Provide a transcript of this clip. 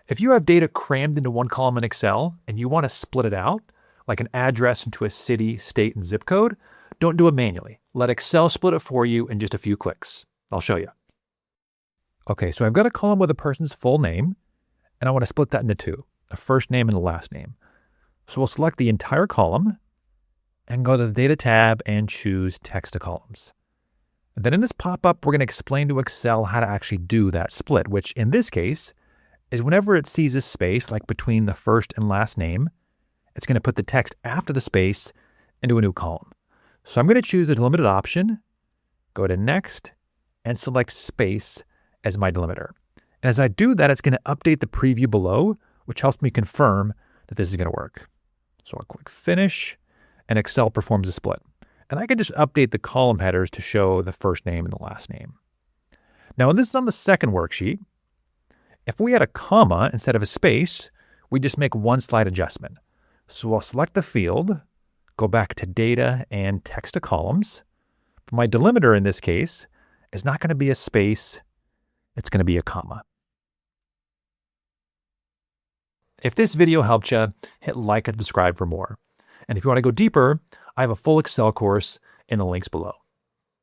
If you have data crammed into one column in Excel and you want to split it out, like an address into a city, state, and zip code, don't do it manually. Let Excel split it for you in just a few clicks. I'll show you. Okay, so I've got a column with a person's full name, and I want to split that into two, a first name and a last name. So we'll select the entire column and go to the Data tab and choose Text to Columns. And then in this pop-up, we're going to explain to Excel how to actually do that split, which in this case is whenever it sees a space, like between the first and last name, it's going to put the text after the space into a new column. So I'm going to choose the delimited option, go to Next, and select Space as my delimiter. And as I do that, it's going to update the preview below, which helps me confirm that this is going to work. So I'll click Finish, and Excel performs a split. And I can just update the column headers to show the first name and the last name. Now, when this is on the second worksheet, if we had a comma instead of a space, we just make one slight adjustment. So I'll select the field, go back to Data and Text to Columns. My delimiter in this case is not going to be a space, it's going to be a comma. If this video helped you, hit like and subscribe for more. And if you want to go deeper, I have a full Excel course in the links below.